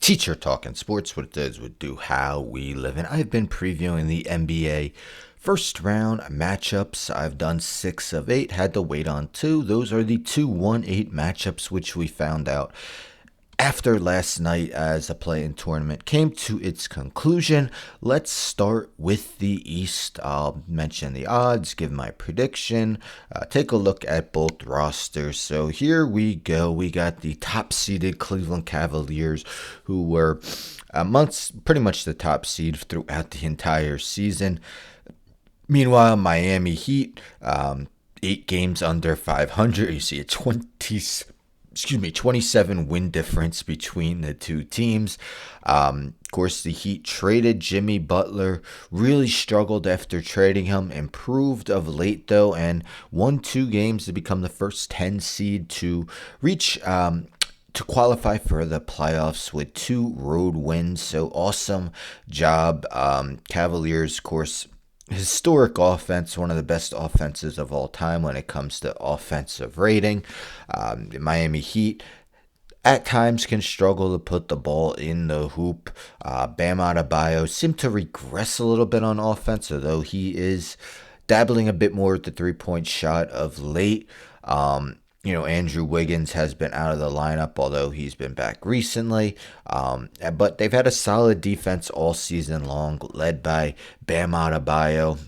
Teacher Talking Sports, what it does would do how we live. And I've been previewing the NBA first round matchups. I've done 6 of 8, had to wait on 2. Those are the 2-1-8 matchups, which we found out after last night as the play-in tournament came to its conclusion. Let's start with the East. I'll mention the odds, give my prediction, take a look at both rosters. So here we go. We got the top-seeded Cleveland Cavaliers, who were amongst pretty much the top seed throughout the entire season. Meanwhile, Miami Heat, 8 games under 500. You see a 27 win difference between the two teams. Of course, the Heat traded Jimmy Butler, really struggled after trading him, improved of late though, and won 2 games to become the first 10 seed to reach to qualify for the playoffs with 2 road wins. So awesome job. Cavaliers, of course, historic offense, one of the best offenses of all time when it comes to offensive rating. The Miami Heat at times can struggle to put the ball in the hoop. Bam Adebayo seemed to regress a little bit on offense, although he is dabbling a bit more at the three-point shot of late. Andrew Wiggins has been out of the lineup, although he's been back recently. But they've had a solid defense all season long, led by Bam Adebayo.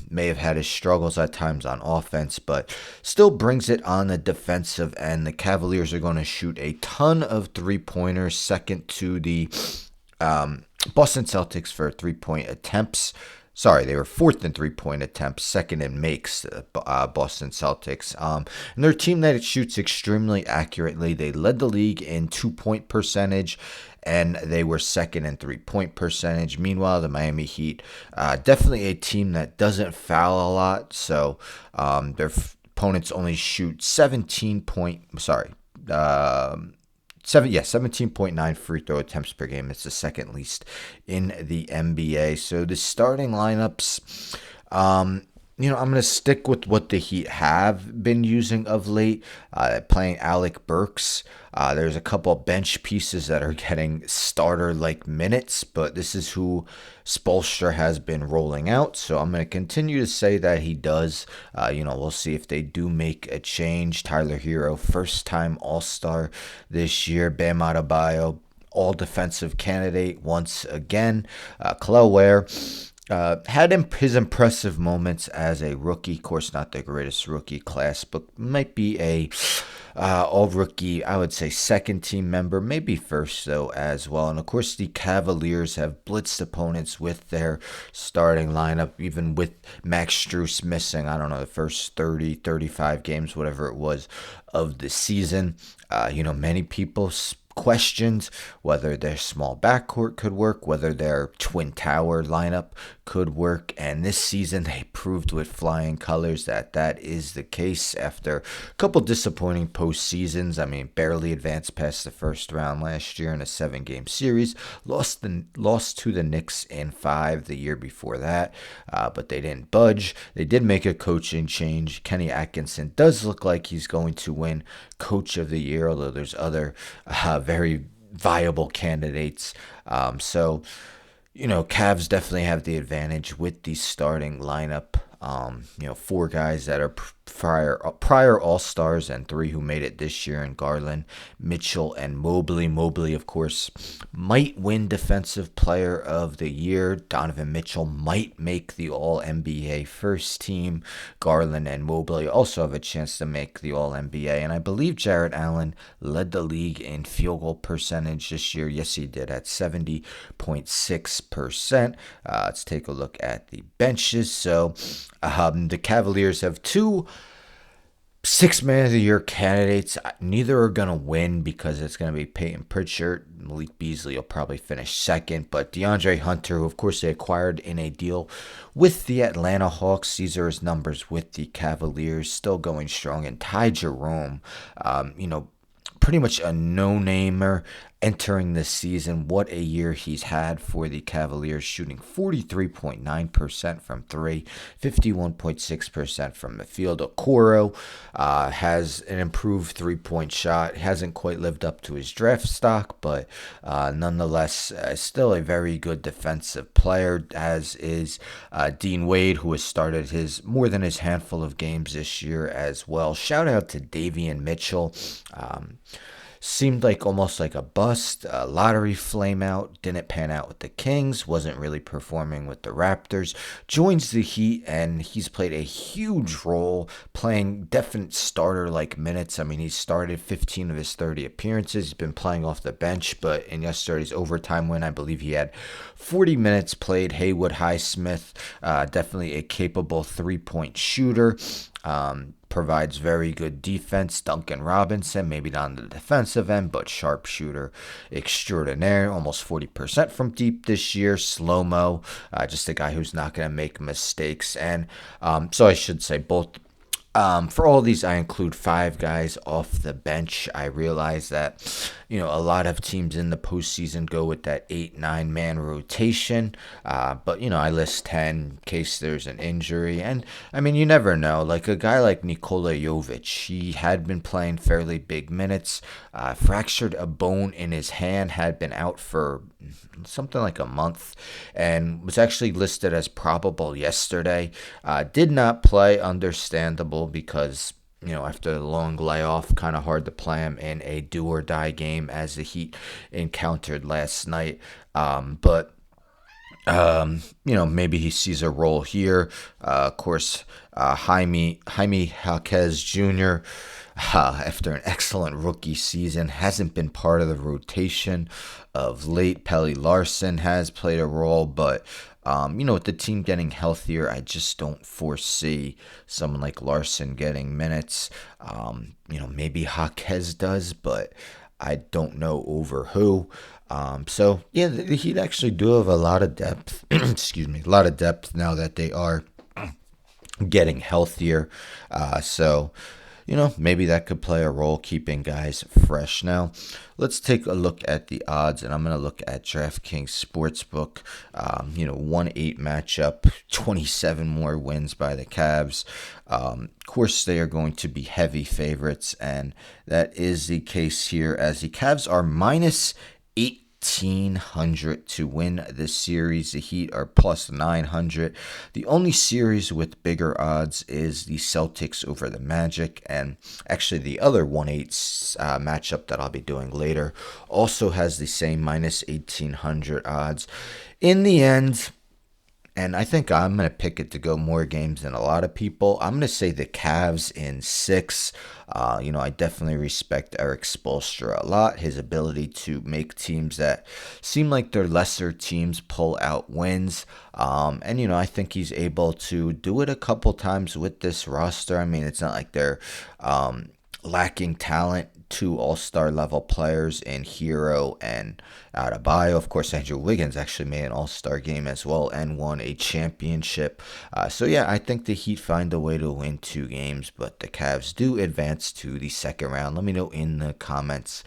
May have had his struggles at times on offense, but still brings it on the defensive end. The Cavaliers are going to shoot a ton of three-pointers, second to the Boston Celtics for three-point attempts. Sorry, they were 4th in three-point attempts, 2nd in makes, Boston Celtics. And they're a team that shoots extremely accurately. They led the league in 2-point percentage, and they were 2nd in three-point percentage. Meanwhile, the Miami Heat, definitely a team that doesn't foul a lot. So their opponents only shoot 17.9 free throw attempts per game. It's the second least in the NBA. So the starting lineups, I'm going to stick with what the Heat have been using of late, playing Alec Burks. There's a couple of bench pieces that are getting starter-like minutes, but this is who Spoelstra has been rolling out. So I'm going to continue to say that he does. We'll see if they do make a change. Tyler Hero, first-time All-Star this year. Bam Adebayo, all-defensive candidate once again. Kel'el Ware had his impressive moments as a rookie. Of course, not the greatest rookie class, but might be a all-rookie, I would say, second-team member, maybe first, though, as well. And, of course, the Cavaliers have blitzed opponents with their starting lineup, even with Max Strus missing, I don't know, the first 30, 35 games, whatever it was, of the season. Many people questions whether their small backcourt could work, whether their twin tower lineup could work, and this season they proved with flying colors that is the case after a couple disappointing postseasons. I mean, barely advanced past the first round last year in a 7-game series, lost to the Knicks in 5 the year before that, but they didn't budge. They did make a coaching change. Kenny Atkinson does look like he's going to win Coach of the Year, although there's other very viable candidates. Cavs definitely have the advantage with the starting lineup. 4 guys that are prior All-Stars and 3 who made it this year in Garland, Mitchell, and Mobley. Mobley, of course, might win Defensive Player of the Year. Donovan Mitchell might make the All-NBA first team. Garland and Mobley also have a chance to make the All-NBA. And I believe Jarrett Allen led the league in field goal percentage this year. Yes, he did, at 70.6%. Let's take a look at the benches. So the Cavaliers have 2 Six-Man of the Year candidates. Neither are going to win because it's going to be Peyton Pritchard. Malik Beasley will probably finish second. But DeAndre Hunter, who of course they acquired in a deal with the Atlanta Hawks. These are his numbers with the Cavaliers, still going strong. And Ty Jerome, pretty much a no-namer entering this season. What a year he's had for the Cavaliers, shooting 43.9% from three, 51.6% from the field. Okoro has an improved three-point shot. Hasn't quite lived up to his draft stock, but nonetheless, still a very good defensive player, as is Dean Wade, who has started his more than his handful of games this year as well. Shout out to Davion Mitchell. Seemed like almost like a bust, a lottery flame out, didn't pan out with the Kings, wasn't really performing with the Raptors, joins the Heat, and he's played a huge role, playing definite starter-like minutes. I mean, he's started 15 of his 30 appearances. He's been playing off the bench, but in yesterday's overtime win, I believe he had 40 minutes played. Haywood Highsmith, definitely a capable three-point shooter. Provides very good defense. Duncan Robinson, maybe not on the defensive end, but sharpshooter extraordinaire. Almost 40% from deep this year. Slow-mo, just a guy who's not going to make mistakes. And so I should say both. For all these, I include 5 guys off the bench. I realize that, a lot of teams in the postseason go with that 8-9 man rotation. But, I list 10 in case there's an injury. And, I mean, you never know. Like a guy like Nikola Jovic, he had been playing fairly big minutes, fractured a bone in his hand, had been out for something like a month, and was actually listed as probable yesterday. Did not play, understandable, because after the long layoff, kind of hard to play him in a do or die game as the Heat encountered last night. But maybe he sees a role here. Of course, Jaime Jaquez Jr., after an excellent rookie season, hasn't been part of the rotation of late. Pelle Larsson has played a role, but with the team getting healthier, I just don't foresee someone like Larsson getting minutes. Maybe Jaquez does, but I don't know over who. So yeah, the Heat actually do have a lot of depth. Excuse me, a lot of depth now that they are getting healthier. So maybe that could play a role keeping guys fresh. Now, let's take a look at the odds, and I'm going to look at DraftKings Sportsbook. 1-8 matchup, 27 more wins by the Cavs. Of course, they are going to be heavy favorites, and that is the case here, as the Cavs are minus 1,800 to win this series. The Heat are plus 900. The only series with bigger odds is the Celtics over the Magic, and actually the other 1-8 matchup that I'll be doing later also has the same minus 1,800 odds. In the end, and I think I'm going to pick it to go more games than a lot of people, I'm going to say the Cavs in 6. I definitely respect Eric Spoelstra a lot. His ability to make teams that seem like they're lesser teams pull out wins. And I think he's able to do it a couple times with this roster. I mean, it's not like they're lacking talent. 2 all-star level players in Hero and Adebayo. Of course, Andrew Wiggins actually made an all-star game as well and won a championship. So yeah, I think the Heat find a way to win 2 games, but the Cavs do advance to the second round. Let me know in the comments,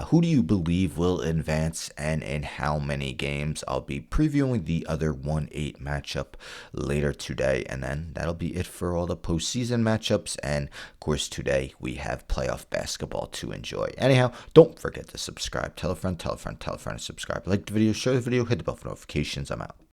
who do you believe will advance and in how many games? I'll be previewing the other 1-8 matchup later today, and then that'll be it for all the postseason matchups. And of course, today we have playoff basketball to enjoy. Anyhow, don't forget to subscribe. Tell a friend, tell a friend, tell a friend to subscribe. Like the video, share the video, hit the bell for notifications. I'm out.